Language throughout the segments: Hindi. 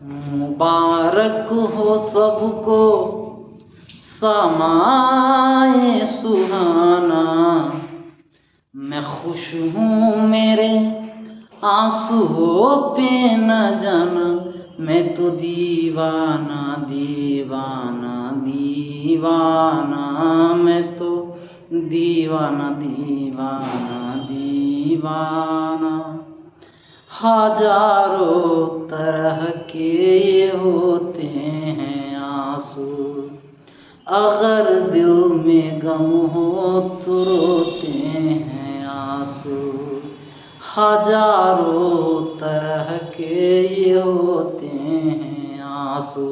मुबारक हो सबको समाए सुहाना, मैं खुश हूँ मेरे आंसुओं पे न जाना, मैं तो दीवाना दीवाना दीवाना, मैं तो दीवाना दीवाना दीवाना। हजारों तरह के ये होते हैं आंसू, अगर दिल में गम हो तो रोते हैं आंसू। हजारों तरह के ये होते हैं आंसू,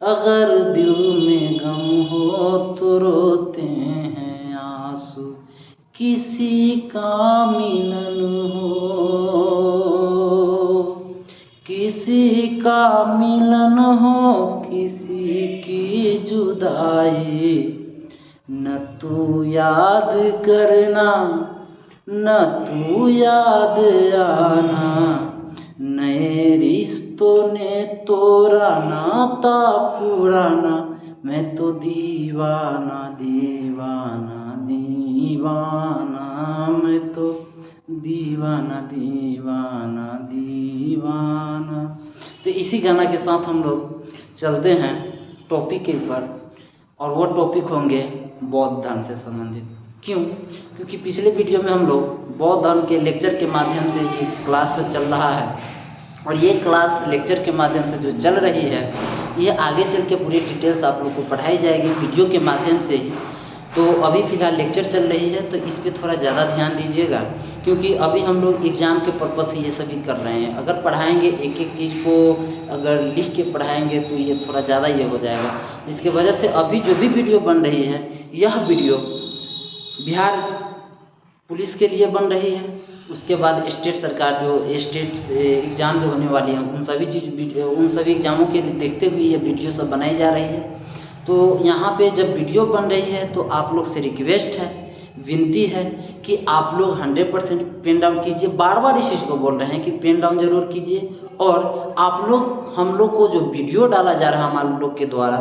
अगर दिल में गम हो तो रोते हैं आंसू। किसी का मिलन हो, किसी का मिलन हो, किसी की जुदाई, न तू याद करना न तू याद आना, नए रिश्तों ने तोड़ा नाता पुराना, मैं तो दीवाना दीवाना दीवाना, मैं तो दीवाना दीवाना दीवाना। तो इसी गाना के साथ हम लोग चलते हैं टॉपिक के ऊपर, और वो टॉपिक होंगे बौद्ध धर्म से संबंधित। क्यों? क्योंकि पिछले वीडियो में हम लोग बौद्ध धर्म के लेक्चर के माध्यम से ये क्लास चल रहा है, और ये क्लास लेक्चर के माध्यम से जो चल रही है, ये आगे चल के पूरी डिटेल्स आप लोग को पढ़ाई जाएगी वीडियो के माध्यम से ही। तो अभी फ़िलहाल लेक्चर चल रही है, तो इस पे थोड़ा ज़्यादा ध्यान दीजिएगा, क्योंकि अभी हम लोग एग्ज़ाम के पर्पज़ से ये सभी कर रहे हैं। अगर पढ़ाएंगे एक एक चीज़ को, अगर लिख के पढ़ाएंगे तो ये थोड़ा ज़्यादा ये हो जाएगा, जिसकी वजह से अभी जो भी वीडियो बन रही है, यह वीडियो बिहार पुलिस के लिए बन रही है। उसके बाद स्टेट सरकार जो स्टेट एग्ज़ाम जो होने वाली हैं, उन सभी एग्ज़ामों के देखते हुए ये वीडियो सब बनाई जा रही है। तो यहाँ पे जब वीडियो बन रही है तो आप लोग से रिक्वेस्ट है, विनती है कि आप लोग 100% पेन डाउन कीजिए। बार बार इस चीज़ को बोल रहे हैं कि पेन डाउन ज़रूर कीजिए, और आप लोग हम लोग को जो वीडियो डाला जा रहा है हमारे लोग के द्वारा,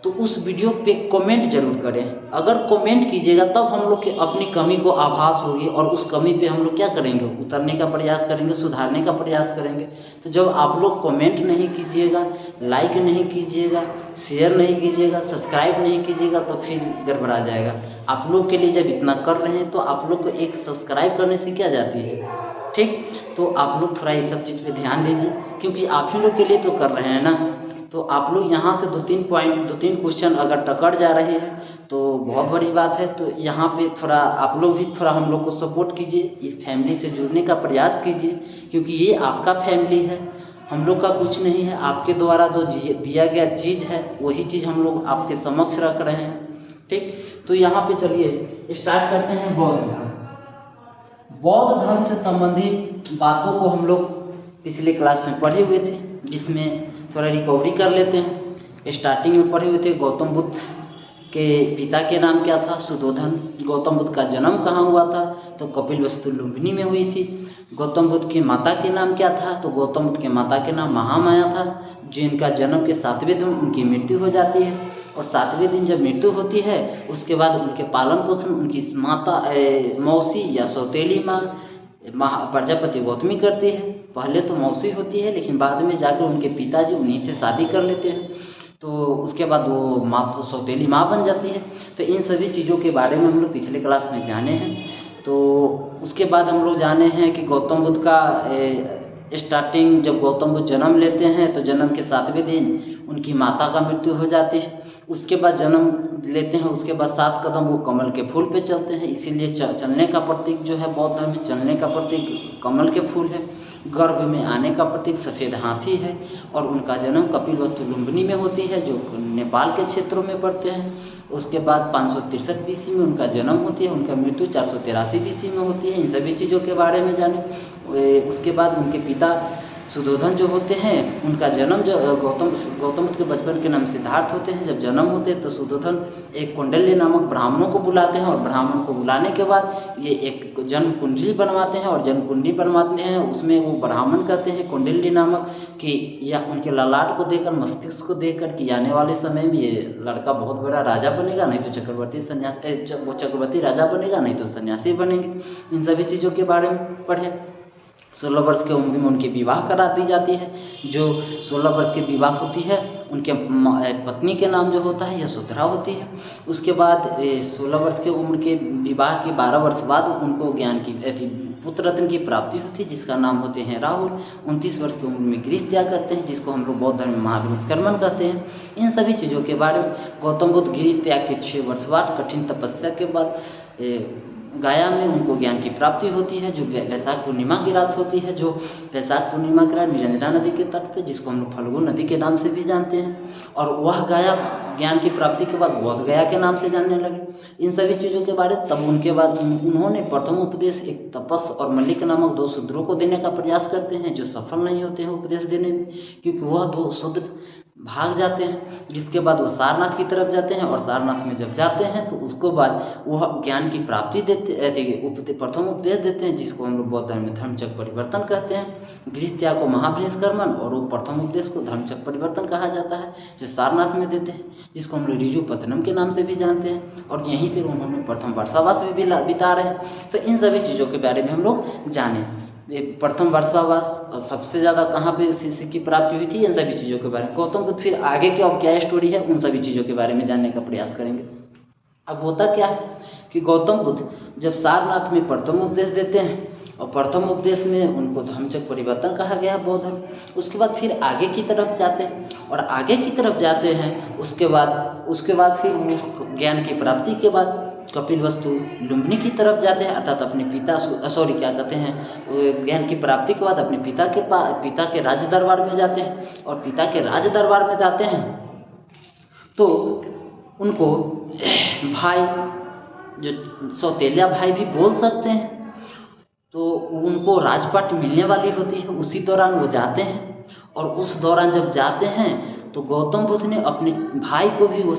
तो उस वीडियो पे कमेंट जरूर करें। अगर कमेंट कीजिएगा तब हम लोग के अपनी कमी को आभास होगी, और उस कमी पे हम लोग क्या करेंगे, उतरने का प्रयास करेंगे, सुधारने का प्रयास करेंगे। तो जब आप लोग कमेंट नहीं कीजिएगा, लाइक नहीं कीजिएगा, शेयर नहीं कीजिएगा, सब्सक्राइब नहीं कीजिएगा, तो फिर गड़बड़ा जाएगा। आप लोग के लिए जब इतना कर रहे हैं तो आप लोग को एक सब्सक्राइब करने से क्या जाती है, ठीक? तो आप लोग थोड़ा ये सब चीज़ पे ध्यान दीजिए, क्योंकि आप ही लोग के लिए तो कर रहे हैं ना। तो आप लोग यहाँ से 2-3 क्वेश्चन अगर टकरा जा रहे हैं तो बहुत बड़ी बात है। तो यहाँ पे थोड़ा आप लोग भी थोड़ा हम लोग को सपोर्ट कीजिए, इस फैमिली से जुड़ने का प्रयास कीजिए, क्योंकि ये आपका फैमिली है, हम लोग का कुछ नहीं है। आपके द्वारा जो दिया गया चीज़ है वही चीज़ हम लोग आपके समक्ष रख रहे हैं, ठीक? तो यहाँ पे चलिए स्टार्ट करते हैं बौद्ध धर्म। बौद्ध धर्म से संबंधित बातों को हम लोग पिछले क्लास में पढ़े हुए थे, जिसमें थोड़ा रिकवरी कर लेते हैं। स्टार्टिंग में पढ़े हुए थे गौतम बुद्ध के पिता के नाम क्या था, सुद्धोधन। गौतम बुद्ध का जन्म कहाँ हुआ था, तो कपिलवस्तु लुम्बिनी में हुई थी। गौतम बुद्ध की माता के नाम क्या था, तो गौतम बुद्ध के माता के नाम महामाया था। जिनका जन्म के 7वें दिन उनकी मृत्यु हो जाती है, और 7वें दिन जब मृत्यु होती है उसके बाद उनके पालन पोषण उनकी माता मौसी या सौतेली माँ प्रजापति गौतमी करती है। पहले तो मौसी होती है, लेकिन बाद में जाकर उनके पिताजी उन्हीं से शादी कर लेते हैं, तो उसके बाद वो माँ तो सौतेली माँ बन जाती है। तो इन सभी चीज़ों के बारे में हम लोग पिछले क्लास में जाने हैं। तो उसके बाद हम लोग जाने हैं कि गौतम बुद्ध का स्टार्टिंग, जब गौतम बुद्ध जन्म लेते हैं तो जन्म के 7वें दिन उनकी माता का मृत्यु हो जाती है। उसके बाद जन्म लेते हैं, उसके बाद 7 कदम वो कमल के फूल पे चलते हैं, इसीलिए चलने का प्रतीक जो है बौद्ध धर्म में, चलने का प्रतीक कमल के फूल है। गर्भ में आने का प्रतीक सफ़ेद हाथी है, और उनका जन्म कपिलवस्तु लुम्बिनी में होती है, जो नेपाल के क्षेत्रों में पड़ते हैं। उसके बाद 563 BC में उनका जन्म होती है, उनका मृत्यु 483 BC में होती है। इन सभी चीज़ों के बारे में जाने। उसके बाद उनके पिता सुद्धोधन जो होते हैं उनका जन्म जो गौतम बुद्ध के बचपन के नाम सिद्धार्थ होते हैं। जब जन्म होते हैं तो सुद्धोधन एक कौंडिल्य नामक ब्राह्मणों को बुलाते हैं और ब्राह्मण को बुलाने के बाद ये एक जन्म कुंडली बनवाते हैं और जन्म कुंडली बनवाते हैं उसमें वो ब्राह्मण कहते हैं कौंडिल्य नामक कि या उनके ललाट को देखकर मस्तिष्क को देखकर कि आने वाले समय में ये लड़का बहुत बड़ा राजा बनेगा, नहीं तो वो चक्रवर्ती राजा बनेगा, नहीं तो सन्यासी बनेंगे। इन सभी चीज़ों के बारे में पढ़े। 16 वर्ष की उम्र में उनकी विवाह करा दी जाती है। जो 16 वर्ष की विवाह होती है उनके पत्नी के नाम जो होता है यशोधरा होती है। उसके बाद 16 वर्ष की उम्र के विवाह के 12 वर्ष बाद उनको ज्ञान की पुत्र रत्न की प्राप्ति होती है जिसका नाम होते हैं राहुल। 29 वर्ष की उम्र में गृह त्याग करते हैं जिसको हम लोग बौद्ध धर्म में महाविनिष्क्रमण कहते हैं। इन सभी चीज़ों के बारे में गौतम बुद्ध गृह त्याग के 6 वर्ष बाद कठिन तपस्या के बाद गया में उनको ज्ञान की प्राप्ति होती है जो वैशाख पूर्णिमा की रात होती है। जो वैशाख पूर्णिमा की रात निरंजना नदी के तट पे जिसको हम लोग फल्गु नदी के नाम से भी जानते हैं और वह गया ज्ञान की प्राप्ति के बाद बोध गया के नाम से जानने लगे। इन सभी चीज़ों के बारे तब उनके बाद उन्होंने प्रथम उपदेश एक तपस और मल्लिक नामक 2 शूद्रों को देने का प्रयास करते हैं जो सफल नहीं होते हैं उपदेश देने में, क्योंकि वह 2 शूद्र भाग जाते हैं। जिसके बाद वो सारनाथ की तरफ जाते हैं और सारनाथ में जब जाते हैं तो उसको बाद वह ज्ञान की प्राप्ति देते प्रथम उपदेश देते हैं जिसको हम लोग बौद्ध धर्म में धर्मचक्र परिवर्तन कहते हैं। गृह त्याग को महाविनिष्क्रमण और वो प्रथम उपदेश को धर्मचक्र परिवर्तन कहा जाता है जो सारनाथ में देते हैं जिसको हम लोग ऋजुपतनम के नाम से भी जानते हैं। और यहीं पर उन्होंने प्रथम वर्षावास भी बिता रहे हैं। तो इन सभी चीज़ों के बारे में हम लोग जाने प्रथम वर्षावास और सबसे ज़्यादा कहाँ पे शिष्य की प्राप्ति हुई थी, इन सभी चीज़ों के बारे में गौतम बुद्ध फिर आगे की और क्या स्टोरी है उन सभी चीज़ों के बारे में जानने का प्रयास करेंगे। अब होता क्या है कि गौतम बुद्ध जब सारनाथ में प्रथम उपदेश देते हैं और प्रथम उपदेश में उनको धर्मचक्र परिवर्तन कहा गया बौद्ध धर्म, उसके बाद फिर आगे की तरफ जाते हैं और आगे की तरफ जाते हैं उसके बाद फिर ज्ञान की प्राप्ति के बाद कपिलवस्तु लुम्बिनी की तरफ जाते हैं अर्थात अपने ज्ञान की प्राप्ति के बाद अपने पिता के राज दरबार में जाते हैं और पिता के राज दरबार में जाते हैं तो उनको भाई जो सौतेलिया भाई भी बोल सकते हैं तो उनको राजपाट मिलने वाली होती है। उसी दौरान वो जाते हैं और उस दौरान जब जाते हैं तो गौतम बुद्ध ने अपने भाई को भी वो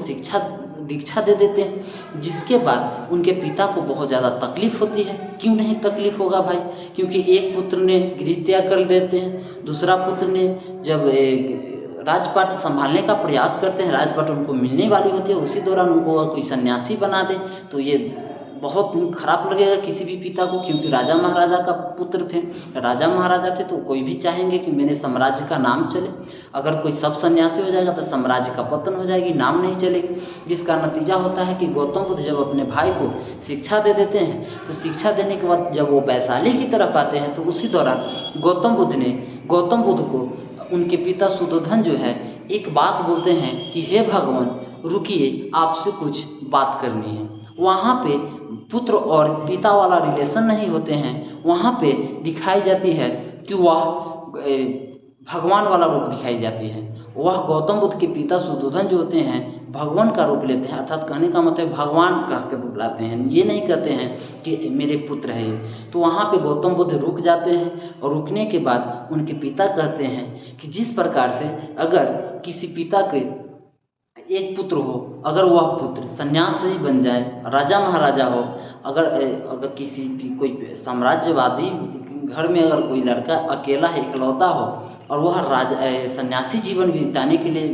दीक्षा दे देते हैं जिसके बाद उनके पिता को बहुत ज़्यादा तकलीफ होती है। क्यों नहीं तकलीफ होगा भाई, क्योंकि एक पुत्र ने गृह त्याग कर देते हैं, दूसरा पुत्र ने जब राजपाट संभालने का प्रयास करते हैं, राजपाट उनको मिलने वाली होती है, उसी दौरान उनको कोई सन्यासी बना दे तो ये बहुत खराब लगेगा किसी भी पिता को, क्योंकि राजा महाराजा का पुत्र थे, राजा महाराजा थे तो कोई भी चाहेंगे कि मेरे साम्राज्य का नाम चले। अगर कोई सब सन्यासी हो जाएगा तो साम्राज्य का पतन हो जाएगी, नाम नहीं चलेगी। जिसका नतीजा होता है कि गौतम बुद्ध जब अपने भाई को शिक्षा दे देते हैं तो शिक्षा देने के बाद जब वो वैशाली की तरफ आते हैं तो उसी दौरान गौतम बुद्ध को उनके पिता सुद्धोधन जो है एक बात बोलते हैं कि हे भगवान रुकिए, आपसे कुछ बात करनी है। वहाँ पे पुत्र और पिता वाला रिलेशन नहीं होते हैं, वहाँ पे दिखाई जाती है कि वह भगवान वाला रूप दिखाई जाती है। वह गौतम बुद्ध के पिता सुद्धोधन जो होते हैं भगवान का रूप लेते हैं, अर्थात कहने का मतलब भगवान कह के बुलाते हैं, ये नहीं कहते हैं कि मेरे पुत्र है। तो वहाँ पे गौतम बुद्ध रुक जाते हैं और रुकने के बाद उनके पिता कहते हैं कि जिस प्रकार से अगर किसी पिता के एक पुत्र हो, अगर वह पुत्र सन्यासी बन जाए, राजा महाराजा हो, अगर किसी भी कोई साम्राज्यवादी घर में अगर कोई लड़का अकेला है, इकलौता हो और वह सन्यासी जीवन बिताने के लिए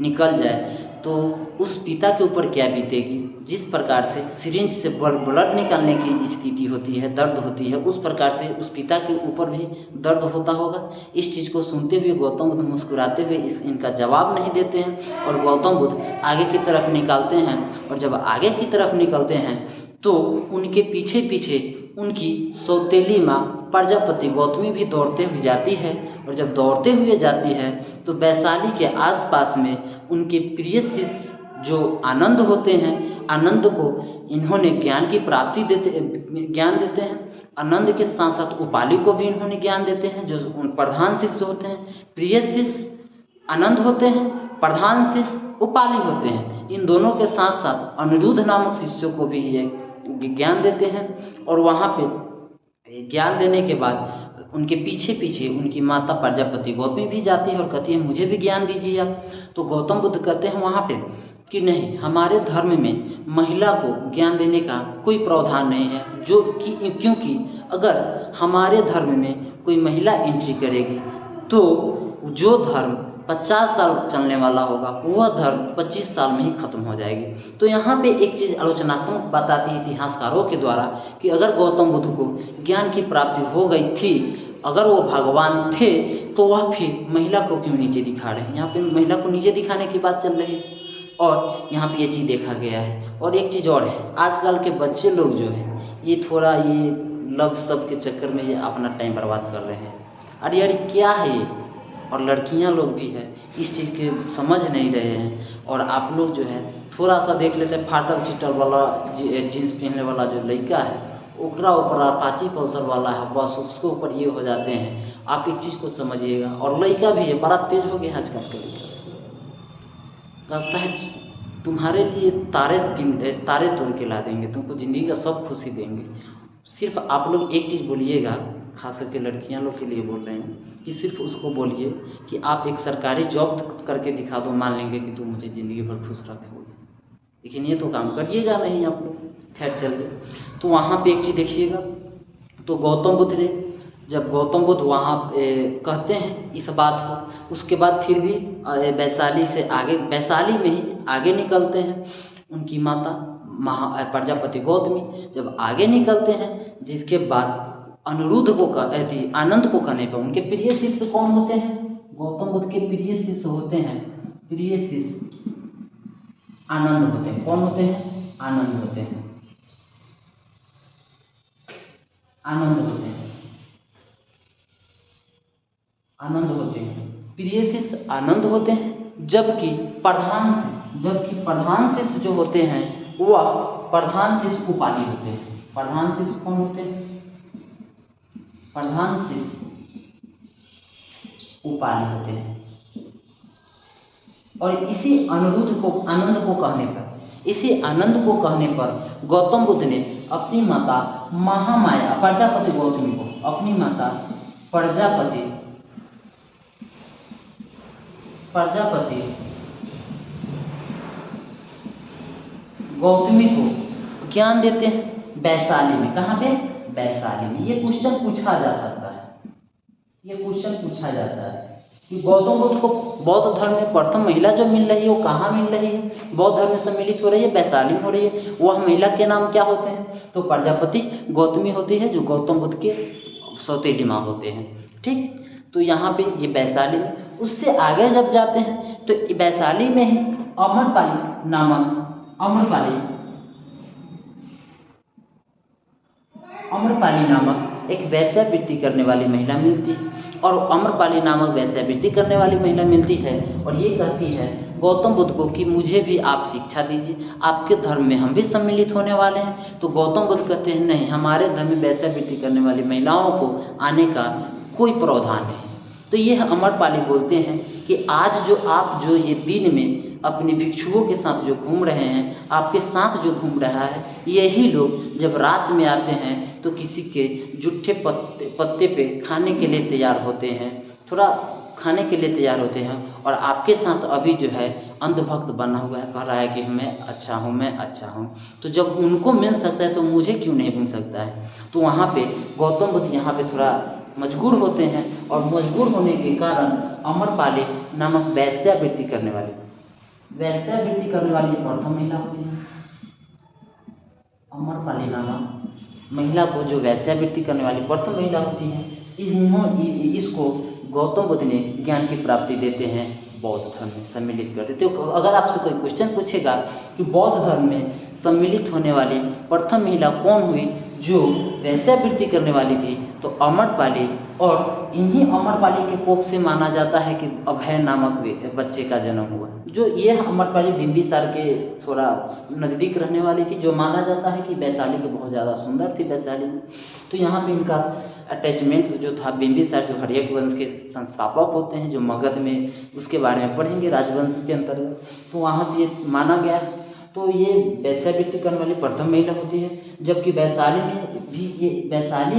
निकल जाए तो उस पिता के ऊपर क्या बीतेगी। जिस प्रकार से सिरिंज से ब्लड निकालने की स्थिति होती है, दर्द होती है, उस प्रकार से उस पिता के ऊपर भी दर्द होता होगा। इस चीज़ को सुनते हुए गौतम बुद्ध मुस्कुराते हुए इनका जवाब नहीं देते हैं और गौतम बुद्ध आगे की तरफ निकलते हैं। और जब आगे की तरफ निकलते हैं तो उनके पीछे पीछे उनकी सौतेली माँ प्रजापति गौतमी भी दौड़ते हुए जाती है। और जब दौड़ते हुए जाती है तो वैशाली के आसपास में उनके प्रिय शिष्य जो आनंद होते हैं, आनंद को इन्होंने ज्ञान की प्राप्ति ज्ञान देते हैं। आनंद के साथ साथ उपाली को भी इन्होंने ज्ञान देते हैं जो उन प्रधान शिष्य होते हैं। प्रिय शिष्य आनंद होते हैं, प्रधान शिष्य उपाली होते हैं। इन दोनों के साथ साथ अनिरुद्ध नामक शिष्यों को भी ये ज्ञान देते हैं। और वहाँ पे ज्ञान देने के बाद उनके पीछे पीछे उनकी माता प्रजापति गौतमी भी जाती है और कहती है मुझे भी ज्ञान दीजिए आप। तो गौतम बुद्ध कहते हैं वहाँ पे कि नहीं, हमारे धर्म में महिला को ज्ञान देने का कोई प्रावधान नहीं है, जो कि क्योंकि अगर हमारे धर्म में कोई महिला एंट्री करेगी तो जो धर्म 50 साल चलने वाला होगा वह धर्म 25 साल में ही खत्म हो जाएगी। तो यहाँ पे एक चीज़ आलोचनात्मक बताती है इतिहासकारों के द्वारा कि अगर गौतम बुद्ध को ज्ञान की प्राप्ति हो गई थी, अगर वो भगवान थे, तो वह फिर महिला को क्यों नीचे दिखा रहे हैं। यहाँ पे महिला को नीचे दिखाने की बात चल रही है और यहाँ पे ये चीज़ देखा गया है। और एक चीज़ और है, आजकल के बच्चे लोग जो है ये थोड़ा ये लव सब के चक्कर में ये अपना टाइम बर्बाद कर रहे हैं। अरे यार क्या है ये, और लड़कियां लोग भी है इस चीज़ के समझ नहीं रहे हैं। और आप लोग जो है थोड़ा सा देख लेते हैं, फाटल चिटल वाला जीन्स पहनने वाला जो लड़का है ओकरा ऊपर अपाची पल्सर वाला है, बस उसके ऊपर ये हो जाते हैं। आप एक चीज़ को समझिएगा। और लड़का भी है, बड़ा तेज हो गया आजकल के लड़का, कहता है तुम्हारे लिए तारे तोड़ के ला देंगे, तुमको ज़िंदगी का सब खुशी देंगे। सिर्फ आप लोग एक चीज़ बोलिएगा, खास करके लड़कियां लोग के लिए बोल रहे हैं कि सिर्फ उसको बोलिए कि आप एक सरकारी जॉब करके दिखा दो, मान लेंगे कि तुम मुझे ज़िंदगी भर खुश रखोगे। लेकिन ये तो काम करिएगा नहीं आप लोग। खैर चलिए, तो वहाँ पे एक चीज़ देखिएगा, तो गौतम बुद्ध ने जब गौतम बुद्ध वहाँ कहते हैं इस बात को, उसके बाद फिर भी वैशाली से आगे, वैशाली में ही आगे निकलते हैं। उनकी माता प्रजापति गौतमी जब आगे निकलते हैं, जिसके बाद अनिरुद्ध को आनंद को कहने पर उनके प्रिय शिष्य कौन होते हैं, गौतम बुद्ध के प्रिय शिष्य होते हैं, प्रिय शिष्य आनंद होते हैं। कौन होते हैं, आनंद होते हैं, आनंद होते हैं, आनंद होते हैं, प्रिय शिष्य आनंद होते हैं। जबकि प्रधान शिष्य जो होते हैं वह प्रधान शिष्य उपाधि होते हैं। प्रधान शिष्य कौन होते हैं, प्रधान शिष्य उपाधि होते हैं। और इसी आनंद को कहने पर गौतम बुद्ध ने अपनी माता महामाया प्रजापति गौतमी को, अपनी माता प्रजापति गौतमी को ज्ञान देते हैं वैशाली में। कहाँ पे, वैशाली में। ये क्वेश्चन पूछा जा सकता है, ये क्वेश्चन पूछा जाता है कि गौतम बुद्ध को बौद्ध धर्म में प्रथम महिला जो मिल रही है वो कहाँ मिल रही है, बौद्ध धर्म में सम्मिलित हो रही है, वैशाली में हो रही है। वह महिला के नाम क्या होते हैं, तो प्रजापति गौतमी होती है, जो गौतम बुद्ध के सौतेली माँ होते हैं। ठीक, तो यहाँ पे ये वैशाली में। उससे आगे जब जाते हैं तो वैशाली में ही अमरपाली नामक एक वैश्यावृत्ति करने वाली महिला मिलती है। और अमरपाली नामक वैश्यावृत्ति करने वाली महिला मिलती है और ये कहती है गौतम बुद्ध को कि मुझे भी आप शिक्षा दीजिए, आपके धर्म में हम भी सम्मिलित होने वाले हैं। तो गौतम बुद्ध कहते हैं नहीं, हमारे धर्म में वैश्यावृत्ति करने वाली महिलाओं को आने का कोई प्रावधान नहीं। तो ये अमरपाली बोलते हैं कि आज जो आप जो ये दिन में अपने भिक्षुओं के साथ जो घूम रहे हैं, आपके साथ जो घूम रहा है, यही लोग जब रात में आते हैं तो किसी के जूठे पत्ते पे खाने के लिए तैयार होते हैं, थोड़ा खाने के लिए तैयार होते हैं। और आपके साथ अभी जो है अंधभक्त बना हुआ है, कह रहा है कि मैं अच्छा हूँ, मैं अच्छा हूँ। तो जब उनको मिल सकता है तो मुझे क्यों नहीं मिल सकता है। तो वहाँ पे गौतम बुद्ध यहाँ पे थोड़ा मजबूर होते हैं और मजबूर होने के कारण अमरपाली नामक वैश्यावृत्ति करने वाली प्रथम महिला होती है। अमरपाली नामक महिला को जो वैश्यावृत्ति करने वाली प्रथम महिला होती है, इसको गौतम बुद्ध ने ज्ञान की प्राप्ति देते हैं, बौद्ध धर्म में सम्मिलित कर देते। तो अगर आपसे कोई क्वेश्चन पूछेगा कि बौद्ध धर्म में सम्मिलित होने वाली प्रथम महिला कौन हुई जो वैश्यावृत्ति करने वाली थी, तो अमरपाली। और इन्हीं अमरपाली के कोख से माना जाता है कि अभय नामक बच्चे का जन्म हुआ। जो ये अमरपाली बिंबिसार के थोड़ा नज़दीक रहने वाली थी, जो माना जाता है कि वैशाली के बहुत ज़्यादा सुंदर थी वैशाली में। तो यहाँ पे इनका अटैचमेंट जो था बिंबिसार, जो हर्यक वंश के संस्थापक होते हैं, जो मगध में, उसके बारे में पढ़ेंगे राजवंश के अंतर्गत। तो वहाँ पे ये माना गया। तो ये वैश्यावृत्ति करने वाली प्रथम महिला होती है। जबकि वैशाली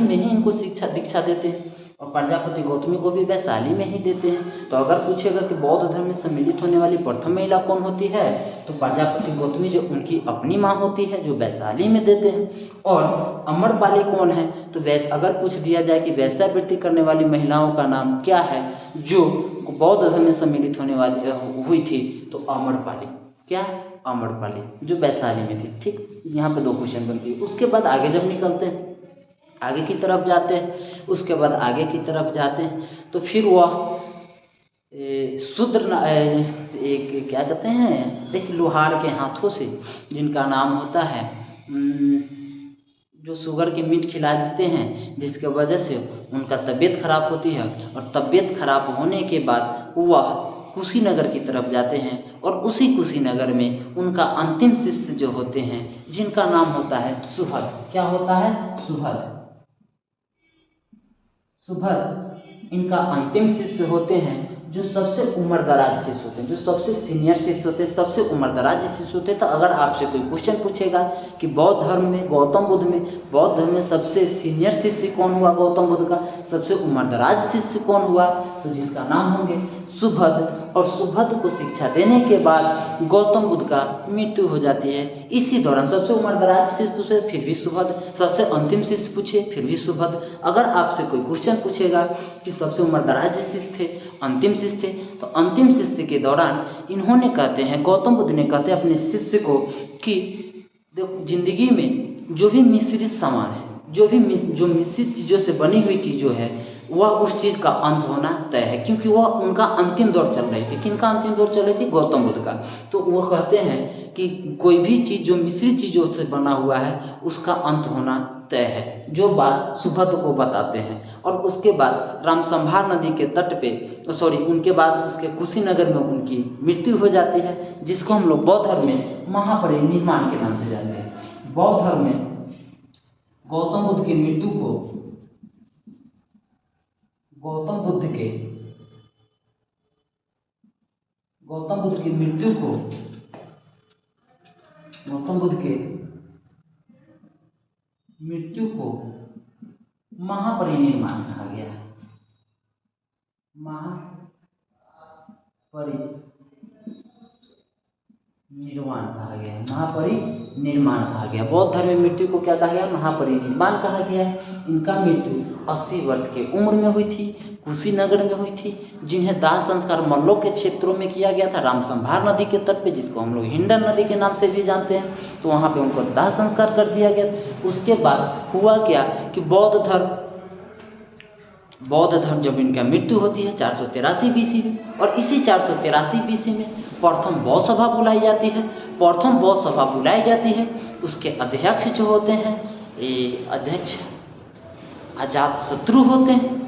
में ही इनको दीक्षा देते हैं। और प्रजापति गौतमी को भी वैशाली में ही देते हैं। तो अगर पूछेगा कि बौद्ध धर्म में सम्मिलित होने वाली प्रथम महिला कौन होती है, तो प्रजापति गौतमी जो उनकी अपनी माँ होती है, जो वैशाली में देते हैं। और अमरपाली कौन है, तो अगर पूछ दिया जाए कि वैश्यावृत्ति करने वाली महिलाओं का नाम क्या है जो बौद्ध धर्म में सम्मिलित होने वाली हुई थी, तो अमरपाली। क्या? अमरपाली, जो वैशाली में थी। ठीक, यहाँ पे 2 क्वेश्चन बनती है। उसके बाद आगे जब निकलते हैं, आगे की तरफ जाते हैं, उसके बाद आगे की तरफ जाते हैं, तो फिर वह शूद्र एक क्या कहते हैं, एक लोहार के हाथों से, जिनका नाम होता है जो शुगर की मीट खिला देते हैं, जिसके वजह से उनका तबीयत खराब होती है। और तबीयत खराब होने के बाद वह कुशीनगर की तरफ जाते हैं, और उसी कुशीनगर में उनका अंतिम शिष्य जो होते हैं, जिनका नाम होता है सुहद। क्या होता है? सुहद। सुभद इनका अंतिम शिष्य होते हैं, जो सबसे उम्रदराज शिष्य होते हैं, जो सबसे सीनियर शिष्य होते हैं, सबसे उम्रदराज शिष्य होते हैं। तो अगर आपसे कोई क्वेश्चन पूछेगा कि बौद्ध धर्म में, गौतम बुद्ध में, बौद्ध धर्म में सबसे सीनियर शिष्य कौन हुआ गौतम बुद्ध का, सबसे उम्रदराज शिष्य कौन हुआ, तो जिसका नाम होंगे सुभद। और सुभद को शिक्षा देने के बाद गौतम बुद्ध का मृत्यु हो जाती है। इसी दौरान सबसे उम्रदराज शिष्य पूछे, फिर भी सुभद, सबसे अंतिम शिष्य पूछे, फिर भी सुभद। अगर आपसे कोई क्वेश्चन पूछेगा कि सबसे उम्रदराज शिष्य थे, अंतिम शिष्य थे, तो अंतिम शिष्य के दौरान इन्होंने कहते हैं, गौतम बुद्ध ने कहते हैं अपने शिष्य को कि देखो, जिंदगी में जो भी मिश्रित सामान है, जो मिश्रित चीज़ों से बनी हुई चीज़ों है, वह उस चीज़ का अंत होना तय है। क्योंकि वह उनका अंतिम दौर चल रही थी। किनका अंतिम दौर चल रही थी? गौतम बुद्ध का। तो वो कहते हैं कि कोई भी चीज़ जो मिश्रित चीज़ों से बना हुआ है, उसका अंत होना तय है, जो बात सुभद को बताते हैं। और उसके बाद रामसंभार नदी के तट पे उनके बाद उसके कुशीनगर में उनकी मृत्यु हो जाती है, जिसको हम लोग बौद्ध धर्म में महापरिनिर्वाण के नाम से जानते हैं। बौद्ध धर्म में गौतम बुद्ध की मृत्यु को गौतम बुद्ध की मृत्यु को महापरिनिर्वाण कहा गया है। महापरिनिर्वाण कहा गया। बौद्ध धर्म में मृत्यु को क्या कहा गया? महापरिनिर्वाण कहा गया है। इनका मृत्यु 80 वर्ष की उम्र में हुई थी, कुशीनगर में हुई थी, जिन्हें दाह संस्कार मल्लों के क्षेत्रों में किया गया था, रामसंभार नदी के तट पे, जिसको हम लोग हिंडन नदी के नाम से भी जानते हैं। तो वहाँ पे उनको दाह संस्कार कर दिया गया। उसके बाद हुआ क्या कि बौद्ध धर्म जब इनका मृत्यु होती है 483 BC में, और इसी 483 BC में प्रथम बौद्ध सभा बुलाई जाती है। उसके अध्यक्ष जो होते हैं, ये अध्यक्ष अजातशत्रु होते हैं।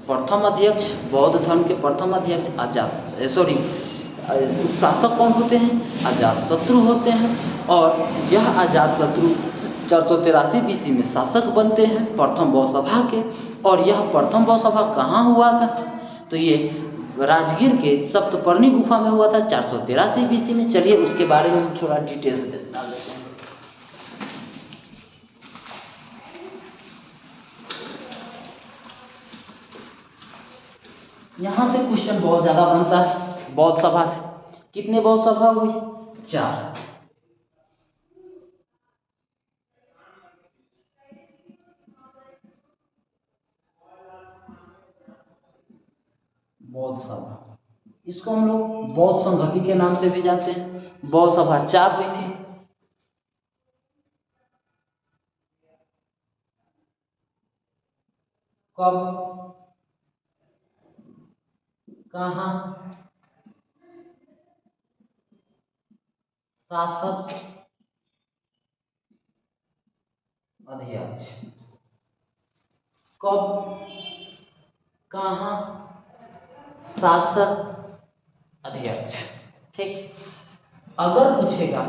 प्रथम अध्यक्ष, बौद्ध धर्म के प्रथम अध्यक्ष शासक कौन होते हैं? अजातशत्रु होते हैं। और यह अजातशत्रु 483 BC में शासक बनते हैं प्रथम बौद्ध सभा के। और यह प्रथम बौद्ध सभा कहाँ हुआ था? तो ये राजगीर के सप्तपर्णी गुफा में हुआ था 483 BC में। चलिए उसके बारे में हम थोड़ा डिटेल्स बता देते हैं। यहाँ से क्वेश्चन बहुत ज़्यादा बनता है बौद्ध सभा से। कितने बौद्ध सभा हुई? 4। बौद्ध सभा, इसको हम लोग बौद्ध संहति के नाम से भी जानते हैं। बौद्ध सभा 4 हुई थी। कब, कहाँ, शासक, अध्यक्ष। कब, कहाँ, शासक, अध्यक्ष। ठीक। अगर पूछेगा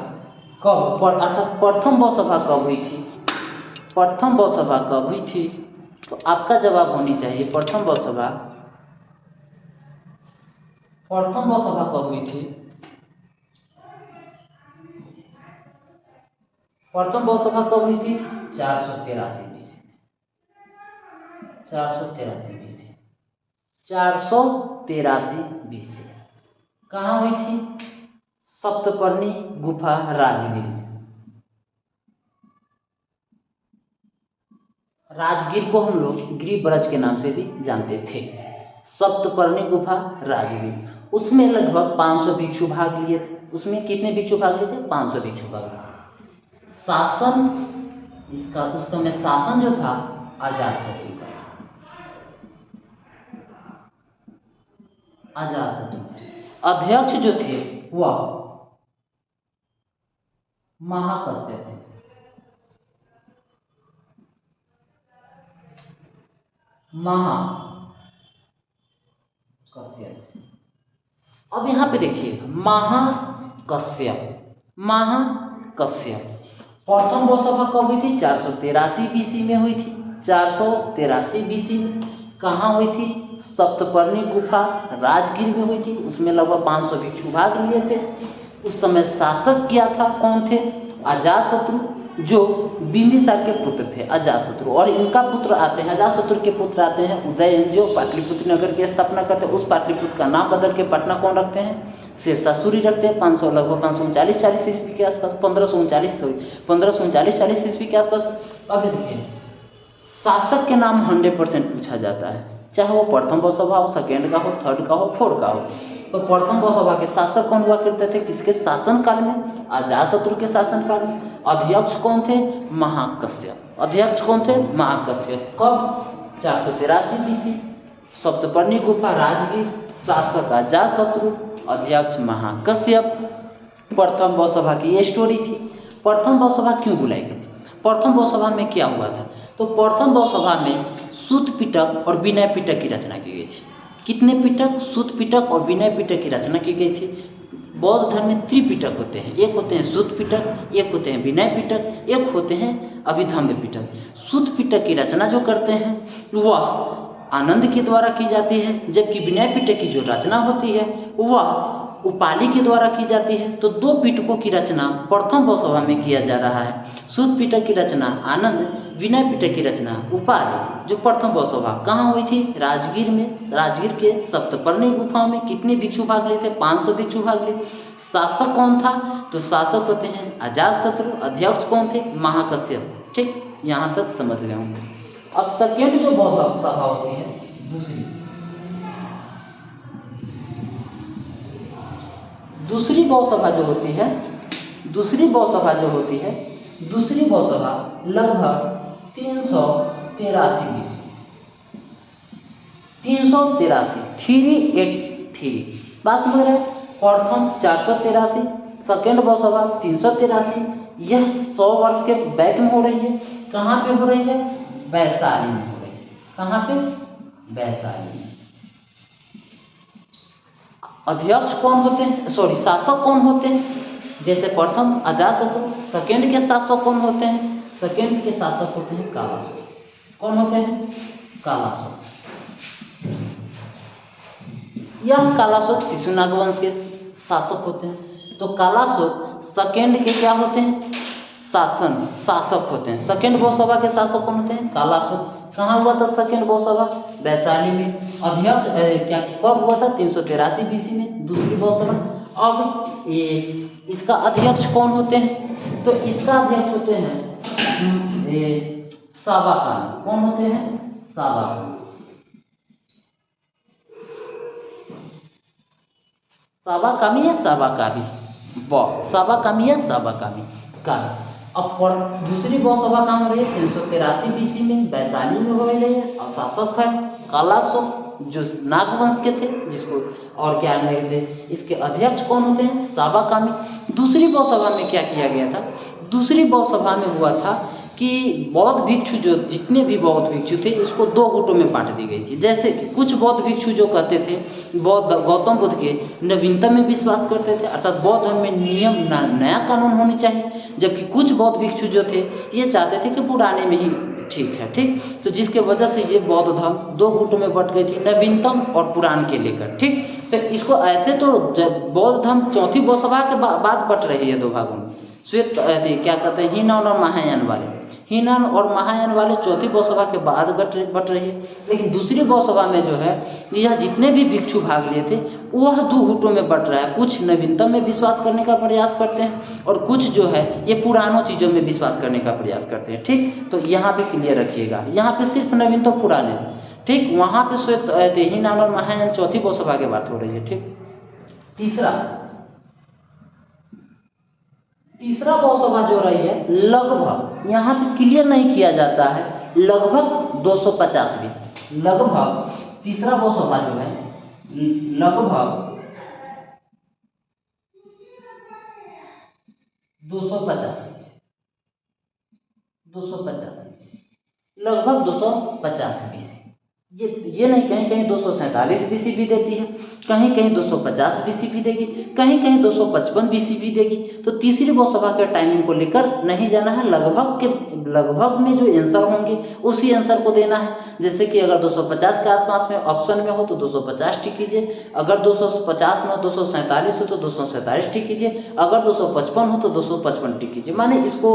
कब, अर्थात प्रथम बौद्ध सभा कब हुई थी, तो आपका जवाब होनी चाहिए प्रथम बौद्ध सभा कब हुई थी? प्रथम बौद्ध सभा कब हुई थी? 483 BC में। 483 BC। 483 BC। कहाँ हुई थी? सप्तपर्णी गुफा राजगीर में। राजगीर को हम लोग गिरिब्रज के नाम से भी जानते थे। सप्तपर्णी गुफा राजगीर, उसमें लगभग 500 भिक्षु भाग लिए थे। उसमें कितने भिक्षु भाग लिए थे? 500 भिक्षु भाग लिए। शासन, इसका उस समय शासन जो था अजातशत्रु का, अजातशत्रु। अध्यक्ष जो थे वह महाकश्यप थे। महाकश्यप। अब यहाँ पे देखिए महाकश्यप प्रथम बौसभा कब हुई थी? 483 BC में हुई थी। 483 BC में कहाँ हुई थी? सप्तपर्णी गुफा राजगीर में हुई थी। उसमें लगभग 500 भिक्षु भाग लिए थे। उस समय शासक क्या था? कौन थे? अजातशत्रु, जो बिंबिसार के पुत्र थे अजातशत्रु। और इनका पुत्र आते हैं, अजातशत्रु के पुत्र आते हैं उदयन, जो पाटलिपुत्र नगर की स्थापना करते हैं। उस पाटलिपुत्र का नाम बदल के पटना कौन रखते हैं? शेरशाह सूरी रखते हैं। लगभग 539-40 ईस्वी के आसपास, 1539-40 ईस्वी के आसपास। अब देखिए, शासक के नाम 100% पूछा जाता है, चाहे वो प्रथम बौसभा हो, सेकेंड का हो, थर्ड का हो, फोर्थ का हो। तो प्रथम बौसभा के शासक कौन हुआ करते थे? किसके शासनकाल में? अजातशत्रु के शासनकाल में। अध्यक्ष कौन थे? महाकश्यप। अध्यक्ष कौन थे? महाकश्यप। कब? 483 BC। सप्तपर्णी गुफा राजगीर, शासक अजातशत्रु, अध्यक्ष महाकश्यप। प्रथम बौसभा की ये स्टोरी थी। प्रथम बौसभा क्यों बुलाई गई थी? प्रथम बौसभा में क्या हुआ था? तो प्रथम बौसभा में सूत पिटक और विनय पिटक की रचना की गई थी। कितने पिटक? सूत पिटक और विनय पिटक की रचना की गई थी। बौद्ध धर्म में त्रिपिटक होते हैं, एक होते हैं सूत पिटक, एक होते हैं विनय पिटक, एक होते हैं अभिधम्म पिटक। सूत पिटक की रचना जो करते हैं वह आनंद के द्वारा की जाती है, जबकि विनय पिटक की जो रचना होती है वह उपाली के द्वारा की जाती है। तो दो पिटकों की रचना प्रथम बौसभा में किया जा रहा है। सूत पिटक की रचना आनंद, विनय पिटक की रचना उपाली, जो प्रथम बौसभा कहाँ हुई थी? राजगीर में। राजगीर के सप्तपर्णी गुफाओं में कितने भिक्षु भाग लिए थे? 500 भिक्षु भाग लिए। शासक कौन था? तो शासक होते हैं अजातशत्रु। अध्यक्ष कौन थे? महाकश्यप। ठीक, यहाँ तक समझ गए होंगे। अब सेकेंड जो बौद्ध सभा होती है, दूसरी बौसभा जो होती है, दूसरी बौसभा लगभग 383 BC। 383 बात समझ रहे हैं? प्रथम 483, सेकेंड बौसभा 383। यह 100 वर्ष के बैक में हो रही है। कहाँ पे हो रही है? वैशाली में हो रही है। कहाँ पे? वैशाली में। अध्यक्ष कौन होते हैं? शासक कौन होते हैं? जैसे प्रथम अजातशत्रु। सेकेंड के शासक कौन होते हैं? सेकेंड के शासक होते हैं कालाशोक। कौन होते हैं? कालाशोक। यह कालाशोक शिशुनाग वंश के शासक होते हैं। तो कालाशोक सेकेंड के क्या होते हैं? शासक होते हैं। सेकेंड बौसभा के शासक कौन होते हैं? कालाशोक। कहाँ हुआ था सेकेंड बौसभा? वैशाली में। अध्यक्ष क्या कब हुआ था? 383 BC में दूसरी बौसभा। अब ये इसका अध्यक्ष कौन होते हैं? तो इसका अध्यक्ष होते हैं साबाकामी। कौन होते हैं? साबाकामी। साबाकामी या साबाकामी? साबाकामी या साबाकामी का। अब दूसरी बौसभा कहाँ हो रही है? 383 BC में वैशाली में हो रही है। और शासक है कालाशोक, जो नागवंश के थे, जिसको और क्या नहीं थे। इसके अध्यक्ष कौन होते हैं? साबाकामी। दूसरी बौसभा में क्या किया गया था? दूसरी बौसभा में हुआ था कि बौद्ध भिक्षु, जो जितने भी बौद्ध भिक्षु थे, इसको दो गुटों में बांट दी गई थी। जैसे कि कुछ बौद्ध भिक्षु जो कहते थे बौद्ध गौतम बुद्ध के नवीनतम में विश्वास करते थे, अर्थात बौद्ध धर्म में नियम नया कानून होनी चाहिए, जबकि कुछ बौद्ध भिक्षु जो थे ये चाहते थे कि पुराने में ही ठीक है। ठीक, तो जिसके वजह से ये बौद्ध धर्म दो गुटों में बट गई थी, नवीनतम और पुराण के लेकर। ठीक, तो इसको ऐसे तो बौद्ध धर्म चौथी बौसभा के बाद बट रही है दो भागों में। श्वेत क्या कहते हैं, हीन और महायान वाले। हीनयान और महायान वाले चौथी बौसभा के बाद बट रही है। लेकिन दूसरी बौसभा में जो है यह जितने भी भिक्षु भाग लिए थे वह दो गुटों में बट रहा है। कुछ नवीनतम में विश्वास करने का प्रयास करते हैं और कुछ जो है ये पुरानों चीज़ों में विश्वास करने का प्रयास करते हैं। ठीक, तो यहाँ पे क्लियर रखिएगा, यहाँ पे सिर्फ नवीनतम पुराने, ठीक, वहाँ पे श्वेत हीनयान और महायान चौथी बौसभा की बात हो रही है। ठीक, तीसरा बौसभा जो रही है लगभग, यहाँ पे क्लियर नहीं किया जाता है, लगभग 250 BC, लगभग तीसरा बौसभा जो है लगभग 250 लगभग 250 BC। ये नहीं, कहीं कहीं 247 BC भी देती है, कहीं कहीं 250 BC भी देगी, कहीं कहीं 255 BC भी देगी। तो तीसरी बौसभा के टाइमिंग को लेकर नहीं जाना है, लगभग में जो आंसर होंगे उसी आंसर को देना है। जैसे कि अगर 250 के आसपास में ऑप्शन में हो तो 250 टिक कीजिए, अगर 250 में 247 हो तो 247 टिक कीजिए, अगर 255 हो तो 255 टिक कीजिए। माने इसको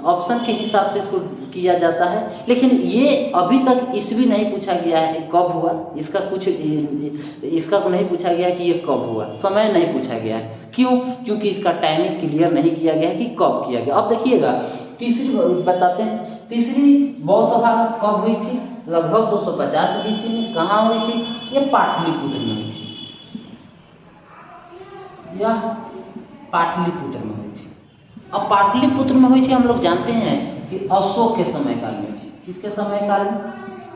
ऑप्शन के हिसाब से इसको किया जाता है। लेकिन ये अभी तक ईस्वी नहीं पूछा गया है कब हुआ, इसका नहीं पूछा गया कि ये कब हुआ, समय नहीं पूछा गया है। क्यों? क्योंकि इसका टाइमिंग क्लियर नहीं किया गया है कि कब किया गया। अब देखिएगा तीसरी बताते हैं, तीसरी बौसभा कब हुई थी? लगभग 250 BC में। कहाँ हुई थी? ये पाटलिपुत्र में हुई थी, यह पाटलिपुत्र में हुई थी। अब पाटलिपुत्र में हुई थी हम लोग जानते हैं कि अशोक के समय काल में थी। किसके समय काल में?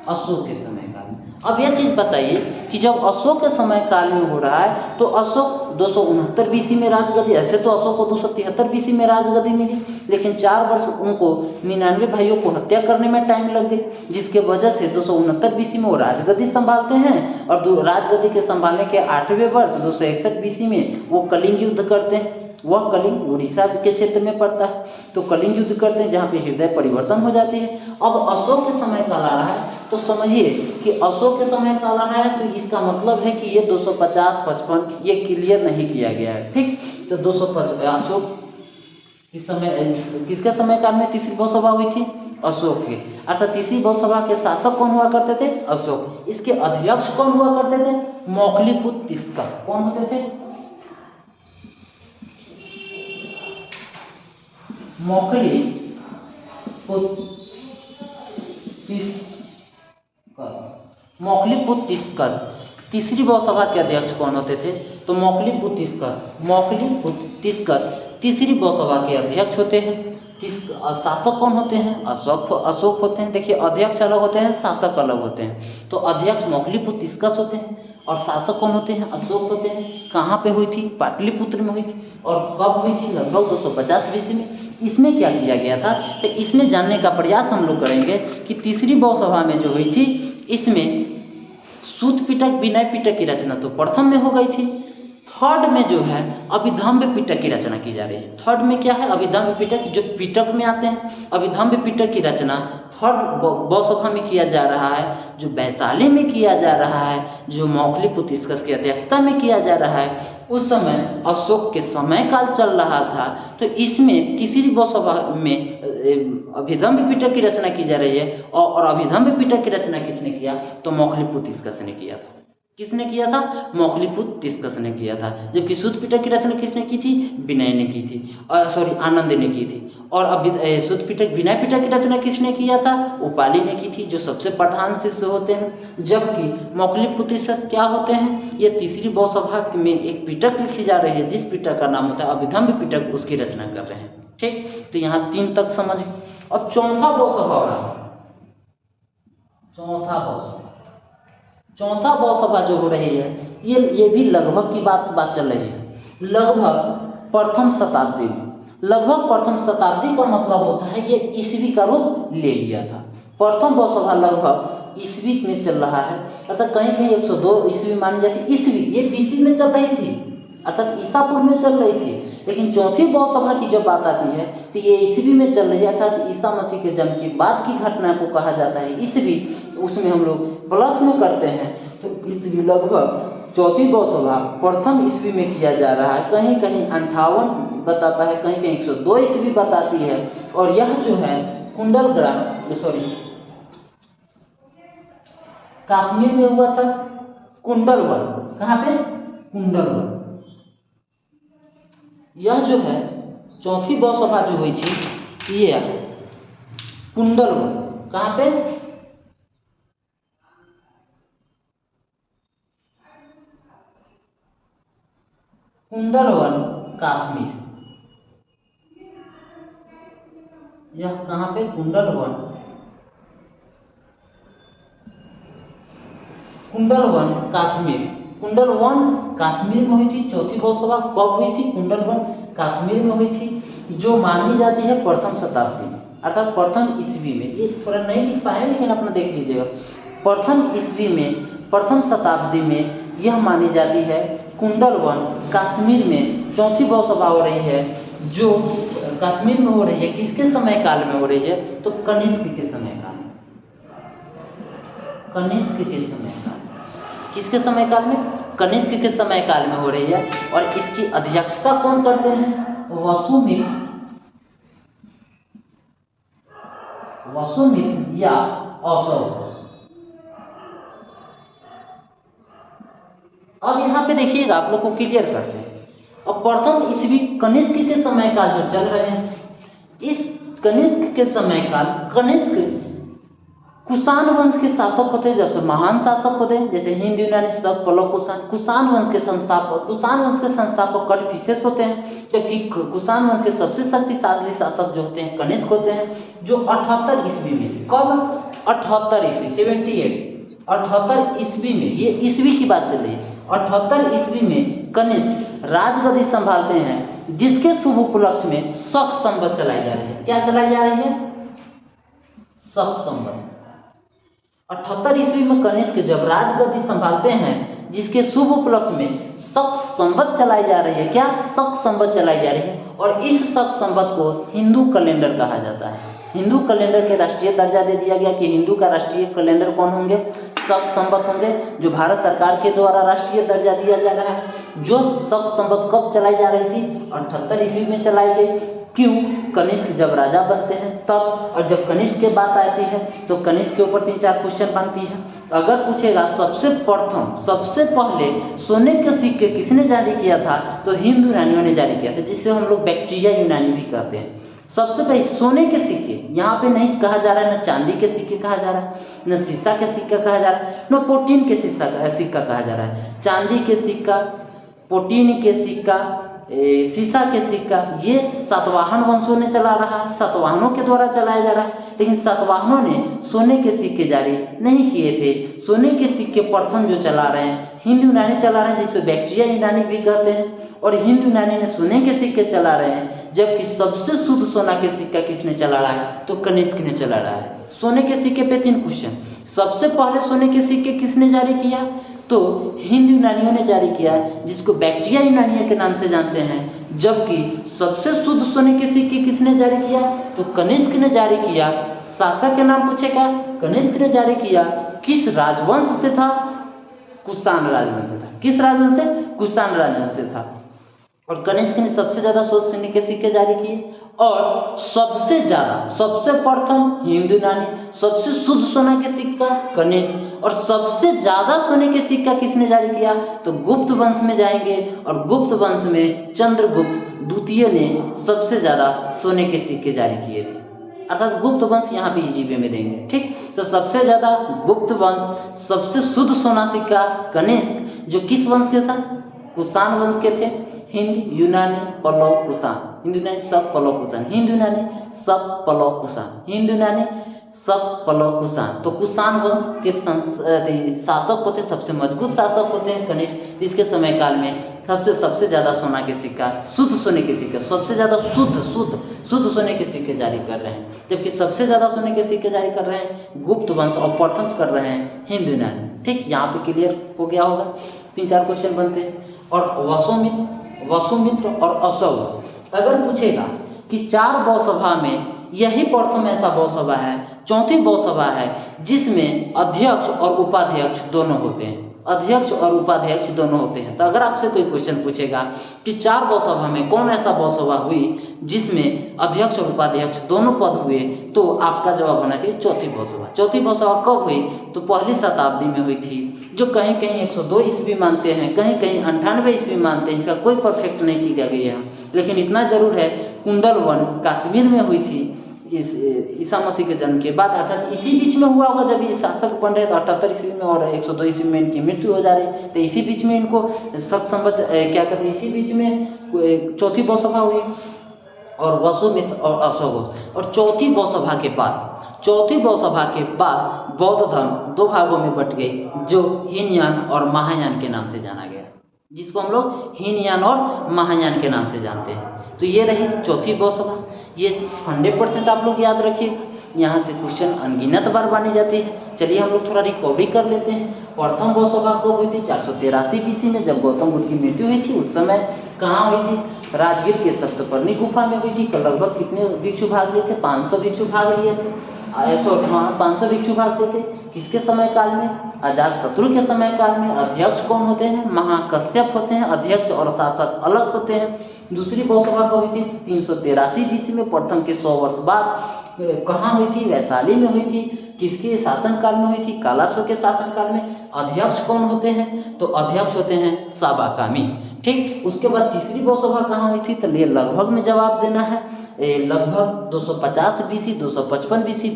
अशोक के समय काल में। अब यह चीज़ बताइए कि जब अशोक के समय काल में हो रहा है तो अशोक 269 BC में राजगद्दी, ऐसे तो अशोक को 273 BC में राजगद्दी मिली, लेकिन 4 वर्ष उनको 99 भाइयों को हत्या करने में टाइम लग गई, जिसके वजह से 269 BC में वो राजगद्दी संभालते हैं और राजगद्दी के संभालने के 8वें वर्ष 261 BC में वो कलिंग युद्ध करते हैं। वह कलिंग उड़ीसा के क्षेत्र में पड़ता है, तो कलिंग युद्ध करते हैं जहाँ पे हृदय परिवर्तन हो जाती है। अब अशोक के समय काल आ रहा है तो समझिए कि अशोक के समय काल आ रहा है तो इसका मतलब है कि ये 250-55 ये क्लियर नहीं किया गया है। ठीक, तो 250 अशोक इस समय, किसके समय काल में तीसरी बौसभा हुई थी? अशोक के। अर्थात तीसरी बौसभा के शासक कौन हुआ करते थे? अशोक। इसके अध्यक्ष कौन हुआ करते थे? मौखलीपुत्र तिस्कस। कौन होते थे? मौखलीपुत्र तिस्कस तीसरी बौसभा के अध्यक्ष कौन होते थे? तो मौखलीपुत्र तिस्कस तीसरी बौसभा के अध्यक्ष होते हैं। शासक कौन होते हैं? अशोक होते हैं। देखिए, अध्यक्ष अलग होते हैं, शासक अलग होते हैं। तो अध्यक्ष मौखलीपुत्र तिस्कस होते हैं और शासक कौन होते हैं? अशोक होते हैं। कहाँ पे हुई थी? पाटलिपुत्र में हुई थी। और कब हुई थी? लगभग 250 BC में। इसमें क्या किया गया था? तो इसमें जानने का प्रयास हम लोग करेंगे कि तीसरी बौसभा में जो हुई थी इसमें सूत पिटक विनय पिटक की रचना तो प्रथम में हो गई थी। थर्ड में जो है अभिधम्ब पिटक की रचना की जा रही है। थर्ड में क्या है? अभिधम्ब पिटक, जो पिटक में आते हैं। अभिधम्ब पिटक की रचना थर्ड बौसभा में किया जा रहा है, जो वैशाली में किया जा रहा है, जो मौखलीपुत्र तिस्कस की अध्यक्षता में किया जा रहा है। उस समय अशोक के समय काल चल रहा था, तो इसमें तीसरी बौसभा में अभिधम्ब पिटक की रचना की जा रही है। और अभिधम्ब पिटक की रचना किसने किया? तो मौखलीपुत्र तिस्कस ने किया था। किसने किया था? मौखलीपुत्र तिस्कस ने किया था। जबकि सूत पिटक की रचना किसने की थी? विनय ने की थी, आनंद ने की थी। और सूत पिटक विनय पिटक की रचना किसने किया था? उपाली ने की थी, जो सबसे प्रधान शिष्य होते हैं। जबकि मौखलीपुत्र तिस्कस क्या होते हैं? ये तीसरी बौसभा में एक पिटक लिखी जा रही है, जिस पिटक का नाम होता है अभिधम्ब पिटक, उसकी रचना कर रहे हैं। ठीक, तो यहाँ 3 तक समझ। अब चौथा बौसभा रहा, चौथा बौसभा जो हो रही है ये भी लगभग की बात चल रही है। लगभग प्रथम शताब्दी में, लगभग प्रथम शताब्दी का मतलब होता है ये ईस्वी का रूप ले लिया था। प्रथम बौसभा लगभग ईस्वी में चल रहा है, अर्थात कहीं कहीं 102 ईस्वी मानी जाती। ईस्वी ये BC में चल रही थी, अर्थात ईसापुर में चल रही थी। लेकिन चौथी बौसभा की जब बात आती है तो ये ईस्वी में चल रही है, अर्थात ईसा मसीह के जन्म के बाद की घटना को कहा जाता है ईस्वी। उसमें हम लोग प्लस में करते हैं, तो ईस्वी लगभग चौथी बौसभा प्रथम ईस्वी में किया जा रहा है। कहीं कहीं 58 बताता है, कहीं कहीं 102 ईस्वी बताती है। और यह जो है कश्मीर में हुआ था कुंडलवन। कहाँ पे? कुंडलवन। यह जो है चौथी बहुसभा जो हुई थी ये कुंडलवन। कहाँ पे? कुंडलवन, कश्मीर। यह कहाँ पे? कुंडलवन, कुंडलवन कश्मीर। कुंडलवन कश्मीर में हुई थी चौथी बहुसभा। कब हुई थी? कुंडलवन कश्मीर में हुई थी, जो मानी जाती है प्रथम शताब्दी में, अर्थात प्रथम ईस्वी में। ये थोड़ा नहीं लिख पाए लेकिन अपना देख लीजिएगा। प्रथम ईस्वी में, प्रथम शताब्दी में यह मानी जाती है। कुंडलवन कश्मीर में चौथी बहुसभा हो रही है, जो कश्मीर में हो रही है। किसके समय काल में हो रही है? तो कनिष्क के समय काल में। कनिष्क के समय काल। किसके समय काल में? कनिष्क के समय काल में हो रही है। और इसकी अध्यक्षता कौन करते हैं? वसुमित्र या औसव। अब यहाँ पे देखिएगा, आप लोग को क्लियर करते हैं। अब प्रथम ईस्वी कनिष्क के समय काल जो चल रहे हैं, इस कनिष्क के समय काल, कनिष्क कुषाण वंश के शासक होते हैं, जब से महान शासक होते हैं, जैसे हिंद यूनानी शक पल्लव कुषाण। कुषाण वंश के संस्थापक कटफिसेस होते हैं, जबकि कुषाण वंश के सबसे शक्तिशाली शासक जो होते हैं कनिष्क होते हैं, जो 78 ईस्वी में। कब? 78 ईस्वी, 78 ईस्वी में, ये ईस्वी की बात चल रही है। 78 ईस्वी में कनिष्क राजगद्दी संभालते हैं, जिसके शुभ उपलक्ष्य में शक संवत चलाई जा रही है। क्या चलाई जा रही है? शक संवत। 78 ईस्वी में कनिष्क जब राजगद्दी संभालते हैं, जिसके शुभ उपलक्ष्य में शक संवत चलाई जा रही है। क्या? शक संवत चलाई जा रही है। और इस शक संवत को हिंदू कैलेंडर कहा जाता है। हिंदू कैलेंडर के राष्ट्रीय दर्जा दे दिया गया कि हिंदू का राष्ट्रीय कैलेंडर कौन होंगे? शक संवत होंगे, जो भारत सरकार के द्वारा राष्ट्रीय दर्जा दिया जा रहा है। जो शक संवत कब चलाई जा रही थी? 78 ईस्वी में चलाई गई। क्यों? कनिष्क जब राजा बनते हैं तब। और जब कनिष्क की बात आती है तो कनिष्क के ऊपर 3-4 क्वेश्चन बनती है। अगर पूछेगा सबसे पहले सोने के सिक्के किसने जारी किया था, तो हिंदू यूनानियों ने जारी किया था, जिसे हम लोग बैक्टीरिया यूनानी भी कहते हैं। सबसे पहले सोने के सिक्के, यहाँ पे नहीं कहा जा रहा है, न चांदी के सिक्के कहा जा रहा है, न शीशा के सिक्का कहा जा रहा है, न प्रोटीन के सिक्का कहा जा रहा है। चांदी के सिक्का, प्रोटीन के सिक्का, शीशा के सिक्का, ये सातवाहन वंशों ने चला रहा है, सातवाहनों के द्वारा चलाया जा रहा है। लेकिन सातवाहनों ने सोने के सिक्के जारी नहीं किए थे। सोने के सिक्के प्रथम जो चला रहे हैं हिंदू यूनानी चला रहे हैं, जिसे बैक्टीरिया यूनानी भी कहते हैं। और हिंदू यूनानी ने सोने के सिक्के चला रहे हैं, जबकि सबसे शुद्ध सोना के सिक्का किसने चला रहा है? तो कनिष्क ने चला रहा है। सोने के सिक्के पे 3 क्वेश्चन। सबसे पहले सोने के सिक्के किसने जारी किया? तो हिंदू यूनानियों ने जारी किया, जिसको बैक्टीरिया यूनानिया के नाम से जानते हैं। जबकि सबसे शुद्ध सोने के सिक्के किसने जारी किया? तो कनिष्क ने जारी किया। शासक के नाम पूछेगा, कनिष्क ने जारी किया। किस राजवंश से था? कुषाण राजवंश से था। किस राजवंश से? कुषाण राजवंश से था। और कनिष्क ने सबसे ज्यादा सोने के सिक्के जारी किए। और सबसे प्रथम हिंदू यूनानी, सबसे शुद्ध सोना के सिक्का कनिष्क। और सबसे ज्यादा सोने के सिक्का किसने जारी किया? तो गुप्त वंश में जाएंगे, और गुप्त वंश में चंद्रगुप्त द्वितीय ने सबसे ज्यादा सोने के सिक्के जारी किए थे। अर्थात गुप्त वंश यहाँ पे जीबी में देंगे। ठीक, तो सबसे ज्यादा गुप्त वंश, सबसे शुद्ध सोना सिक्का कनिष्क, जो किस वंश के था? कुषाण वंश के थे। हिंद यूनानी पल्लव कुषाण, हिंदू यूनानी शक पल्लव कुषाण, हिंदू यूनानी शक पल्लव कुषाण, हिंदू यूनानी शक पल्लव कुषाण। तो कुषाण वंश के शासक होते, सबसे मजबूत शासक होते हैं कनिष्क, जिसके समय काल में सबसे ज्यादा सोना के सिक्का, शुद्ध सोने के सिक्के, सबसे ज्यादा शुद्ध सोने के सिक्के जारी कर रहे हैं। जबकि सबसे ज्यादा सोने के सिक्के जारी कर रहे हैं गुप्त वंश, और प्रथम कर रहे हैं हिंदू यूनानी। ठीक, यहाँ पे क्लियर हो गया होगा। 3-4 क्वेश्चन बनते हैं। और वसुमित्र और अशोक, अगर पूछेगा कि 4 बहुसभा में यही प्रथम ऐसा बहुसभा है, चौथी बहुसभा है, जिसमें अध्यक्ष और उपाध्यक्ष दोनों होते हैं। अध्यक्ष और उपाध्यक्ष दोनों होते हैं। तो अगर आपसे कोई क्वेश्चन पूछेगा कि 4 बहुसभा में कौन ऐसा बहुसभा हुई जिसमें अध्यक्ष और उपाध्यक्ष दोनों पद हुए, तो आपका जवाब होना चाहिए चौथी बहुसभा। चौथी बहुसभा कब हुई? तो पहली शताब्दी में हुई थी, जो कहीं कहीं 102 ईस्वी मानते हैं, कहीं कहीं 98 ईस्वी मानते हैं। इसका कोई परफेक्ट नहीं किया गया है, लेकिन इतना जरूर है कुंडलवन कश्मीर में हुई थी इस ईसा मसीह के जन्म के बाद, अर्थात इसी बीच में हुआ होगा जब ये शासक बन रहे। तो 78 ईस्वी में और 102 ईस्वी में इनकी मृत्यु हो जा रही, तो इसी बीच में इनको सख्त समझ क्या कहते हैं, इसी बीच में चौथी बहुसभा हुई और वसुमित्र और अशोक। और चौथी बहुसभा के बाद बौद्ध धर्म 2 भागों में बट गई, जो हीनयान और महायान के नाम से जाना गया, जिसको हम लोग हीनयान और महायान के नाम से जानते हैं। तो ये रही चौथी बहुसभा। ये 100% आप लोग याद रखिए। यहाँ से क्वेश्चन अनगिनत बार बनी जाती है। चलिए हम लोग थोड़ा रिकवरी कर लेते हैं। प्रथम बहुसभा कब हुई थी? 483 BC में, जब गौतम बुद्ध की मृत्यु हुई थी। उस समय कहाँ हुई थी? राजगीर के सप्तपर्णी गुफा में हुई थी। लगभग कितने भिक्षु भाग लिए थे? 500 भिक्षु भाग लिए थे। 500 भिक्षु भाग लिए थे। किसके समय काल में? अजातशत्रु के समय काल में। अध्यक्ष कौन होते हैं? महाकश्यप होते हैं। अध्यक्ष और शासक अलग होते हैं। दूसरी बहुसभा कब हुई थी? 383 BC में। प्रथम के 100 वर्ष बाद कहाँ हुई थी? वैशाली में हुई थी। किसके शासनकाल में हुई थी? कालासो के शासनकाल में। अध्यक्ष कौन होते हैं? तो अध्यक्ष होते हैं साबाकामी। ठीक, उसके बाद तीसरी बहुसभा कहाँ हुई थी? तो ये लगभग में जवाब देना है। लगभग 250 BC, 255 BC,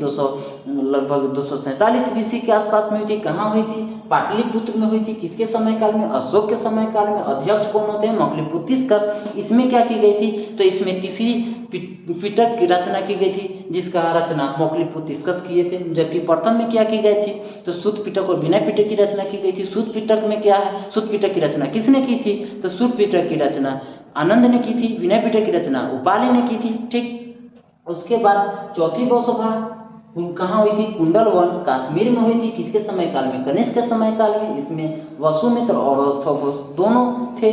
लगभग 247 BC के आसपास में हुई थी। कहाँ हुई थी? पाटलिपुत्र में हुई थी। किसके समय काल में? अशोक के समय काल में। अध्यक्ष कौन होते हैं? मौक्लिपुतिस्कस। इसमें क्या की गई थी? तो इसमें तीसरी पिटक की रचना की गई थी, जिसका रचना मौक्लिपुतिस्कस किए थे। जबकि प्रथम में क्या की गई थी? तो सूत पिटक और विनय पिटक की रचना की गई थी। सूत पिटक में क्या है? सूत पिटक की रचना किसने की थी? तो सूत पिटक की रचना आनंद ने की थी। विनय पिटक की रचना उपाली ने की थी। ठीक, उसके बाद चौथी बहुसभा कहाँ हुई थी? कुंडलवन कश्मीर में हुई थी। किसके समय काल में? कनिष्क के समय काल में। इसमें वसुमित्र और अर्थोघोष दोनों थे।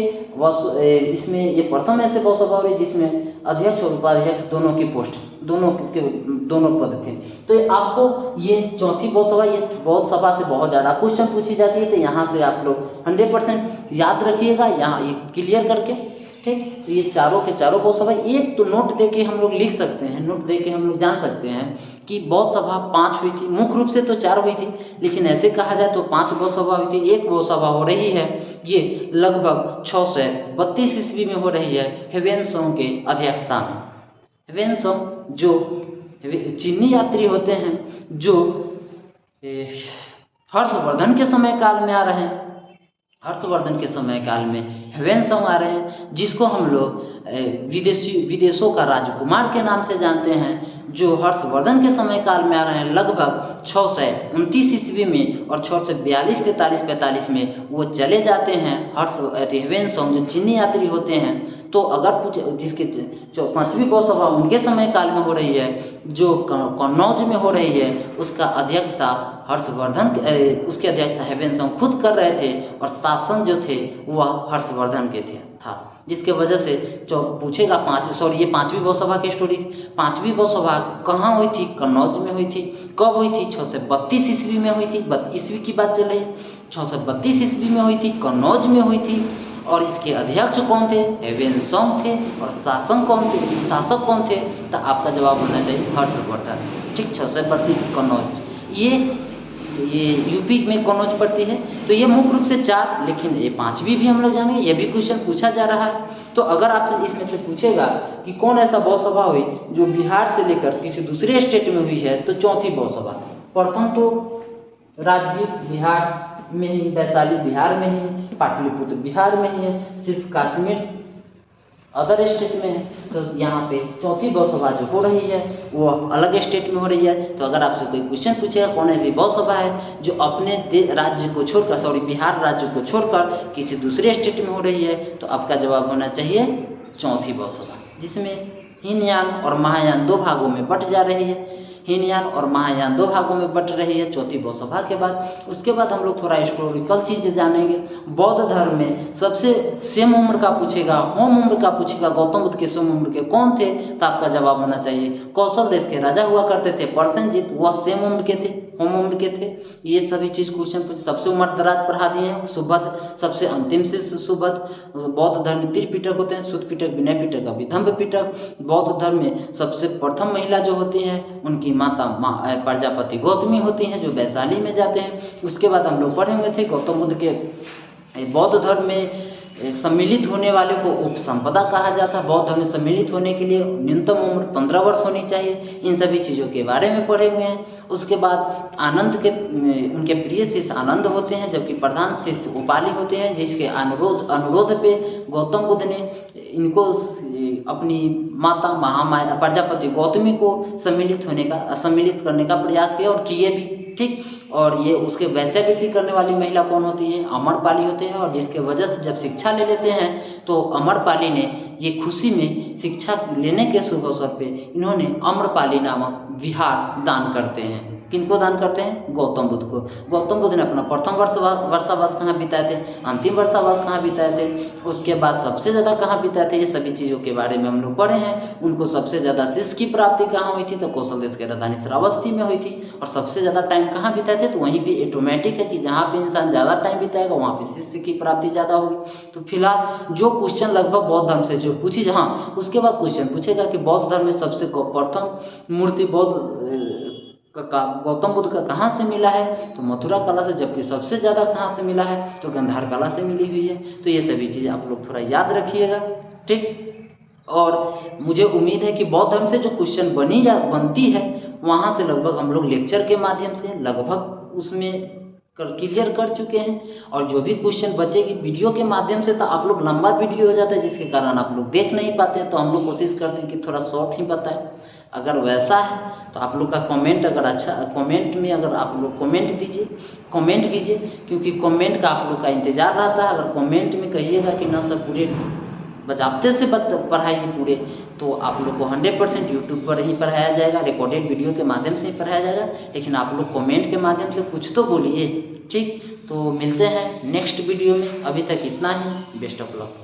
इसमें ये प्रथम ऐसे बहुसभा हुई जिसमें अध्यक्ष और उपाध्यक्ष दोनों की पोस्ट दोनों पद थे। तो आपको ये चौथी बहुसभा, ये बहुसभा से बहुत ज़्यादा क्वेश्चन पूछी जाती है। तो यहाँ से आप लोग 100% याद रखिएगा, यहाँ ये क्लियर करके। ठीक, तो ये चारों के चारों बहुसभा एक तो नोट दे के हम लोग लिख सकते हैं, नोट दे के हम लोग जान सकते हैं कि बहुसभा 5 हुई थी। मुख्य रूप से तो 4 हुई थी, लेकिन ऐसे कहा जाए तो 5 बहुसभा हुई थी। एक बहुसभा हो रही है, ये लगभग 632 ईस्वी में हो रही है, ह्वेनसोंग के अध्यक्षता में। ह्वेनसोंग जो चीनी यात्री होते हैं, जो हर्षवर्धन के समय काल में आ रहे हैं। हर्षवर्धन के समय काल में ह्वेनसोंग आ रहे हैं, जिसको हम लोग विदेशों का राजकुमार के नाम से जानते हैं, जो हर्षवर्धन के समय काल में आ रहे हैं। लगभग 629 ईस्वी में और 642, 43, 45 में वो चले जाते हैं। ह्वेनसोंग जो चीनी यात्री होते हैं, तो अगर जिसके 5वीं बहुसभा उनके समय काल में हो रही है, जो कन्नौज में हो रही है, उसका अध्यक्षता हर्षवर्धन, उसके अध्यक्षता ह्वेनसोंग खुद कर रहे थे और शासन जो थे वह हर्षवर्धन के था, जिसके वजह से पूछेगा ये 5वीं बहुसभा की स्टोरी। 5वीं बहुसभा कहाँ हुई थी? कन्नौज में हुई थी। कब हुई थी? 632 ईस्वी में हुई थी। ईस्वी की बात चल रही है। 632 ईस्वी में हुई थी, कन्नौज में हुई थी। और इसके अध्यक्ष कौन थे? ह्वेनसोंग थे। और शासक कौन थे? तो आपका जवाब होना चाहिए हर्षवर्धन। ठीक, 632 कन्नौज, ये यूपी में कन्नौज पड़ती है। तो ये मुख्य रूप से 4, लेकिन ये 5वीं भी हम लोग जानेंगे। ये भी क्वेश्चन पूछा जा रहा है। तो अगर आपसे इसमें से पूछेगा कि कौन ऐसा बहुसभा हुई जो बिहार से लेकर किसी दूसरे स्टेट में हुई है, तो चौथी बहुसभा। प्रथम तो राजगीर बिहार में ही, वैशाली बिहार में ही, पाटलिपुत्र बिहार में ही है, सिर्फ कश्मीर अदर स्टेट में है। तो यहाँ पे चौथी बहुसभा जो हो रही है वो अलग स्टेट में हो रही है। तो अगर आपसे कोई क्वेश्चन पूछेगा कौन ऐसी बहुसभा है जो अपने राज्य को छोड़कर, बिहार राज्य को छोड़कर किसी दूसरे स्टेट में हो रही है, तो आपका जवाब होना चाहिए चौथी बहुसभा, जिसमें हीनयान और महायान 2 भागों में बट जा रही है। हीनयान और महायान 2 भागों में बट रही है चौथी बहुसभा के बाद। उसके बाद हम लोग थोड़ा हिस्टोरिकल चीज़ जानेंगे। बौद्ध धर्म में सबसे सेम उम्र का पूछेगा, होम उम्र का पूछेगा, गौतम बुद्ध के सेम उम्र के कौन थे, तो आपका जवाब होना चाहिए कौशल देश के राजा हुआ करते थे प्रसेनजीत, वह सेम उम्र के थे। कम उम्र के थे। ये सभी चीज़ क्वेश्चन पूछे। सबसे उम्र दराज पढ़ा दिए हैं सुबोध, सबसे अंतिम से सुबोध। बौद्ध धर्म में त्रिपिटक होते हैं, शुद्ध पिटक, विनय पिटक, अभिधम्म पिटक। बौद्ध धर्म में सबसे प्रथम महिला जो होती हैं उनकी माता प्रजापति गौतमी होती हैं, जो वैशाली में जाते हैं। उसके बाद हम लोग पढ़े हुए थे गौतम बुद्ध के बौद्ध धर्म में सम्मिलित होने वाले को उपसंपदा कहा जाता है। बौद्ध धर्म में सम्मिलित होने के लिए न्यूनतम उम्र 15 वर्ष होनी चाहिए। इन सभी चीज़ों के बारे में पढ़े हुए हैं। उसके बाद आनंद के उनके प्रिय शिष्य आनंद होते हैं, जबकि प्रधान शिष्य उपाली होते हैं, जिसके अनुरोध पे गौतम बुद्ध ने इनको अपनी माता महामाया प्रजापति गौतमी को सम्मिलित करने का प्रयास किया और किए भी, ठीक। और ये उसके वैश्यावृत्ति करने वाली महिला कौन होती है? अमरपाली होते हैं। और जिसके वजह से जब शिक्षा ले लेते हैं तो अमरपाली ने ये खुशी में शिक्षा लेने के शुभ अवसर पे इन्होंने अम्रपाली नामक विहार दान करते हैं। किनको दान करते हैं? गौतम बुद्ध को। गौतम बुद्ध ने अपना प्रथम वर्षावास कहाँ बिताए थे, अंतिम वर्षावास कहाँ बिताए थे, उसके बाद सबसे ज़्यादा कहाँ बिताए थे, ये सभी चीज़ों के बारे में हम लोग पढ़े हैं। उनको सबसे ज़्यादा शिष्य की प्राप्ति कहाँ हुई थी? तो कौशल देश के राजधानी श्रावस्ती में हुई थी। और सबसे ज़्यादा टाइम कहाँ बिताए थे? तो वहीं पे ऑटोमेटिक है कि जहाँ पे इंसान ज़्यादा टाइम बिताएगा वहाँ पे शिष्य की प्राप्ति ज़्यादा होगी। तो फिलहाल जो क्वेश्चन लगभग बौद्ध धर्म से जो पूछी, हाँ उसके बाद क्वेश्चन पूछेगा कि बौद्ध धर्म में सबसे प्रथम मूर्ति गौतम बुद्ध का कहाँ से मिला है? तो मथुरा कला से। जबकि सबसे ज़्यादा कहाँ से मिला है? तो गंधार कला से मिली हुई है। तो ये सभी चीज़ आप लोग थोड़ा याद रखिएगा, ठीक। और मुझे उम्मीद है कि बौद्ध धर्म से जो क्वेश्चन बनती है वहाँ से लगभग हम लोग लेक्चर के माध्यम से लगभग उसमें क्लियर कर चुके हैं। और जो भी क्वेश्चन बचेगी वीडियो के माध्यम से, तो आप लोग लंबा वीडियो हो जाता है जिसके कारण आप लोग देख नहीं पाते। तो हम लोग कोशिश करते हैं कि थोड़ा शॉर्ट ही बताएं। अगर वैसा है तो आप लोग का कमेंट अगर अच्छा, कमेंट में अगर आप लोग कमेंट कीजिए, क्योंकि कमेंट का आप लोग का इंतज़ार रहता है। अगर कमेंट में कहिएगा कि ना सर पूरे बजाबते से पढ़ाइए पूरे, तो आप लोग को 100% यूट्यूब पर ही पढ़ाया जाएगा, रिकॉर्डेड वीडियो के माध्यम से ही पढ़ाया जाएगा। लेकिन आप लोग कमेंट के माध्यम से कुछ तो बोलिए, ठीक। तो मिलते हैं नेक्स्ट वीडियो में। अभी तक इतना ही। Best of luck.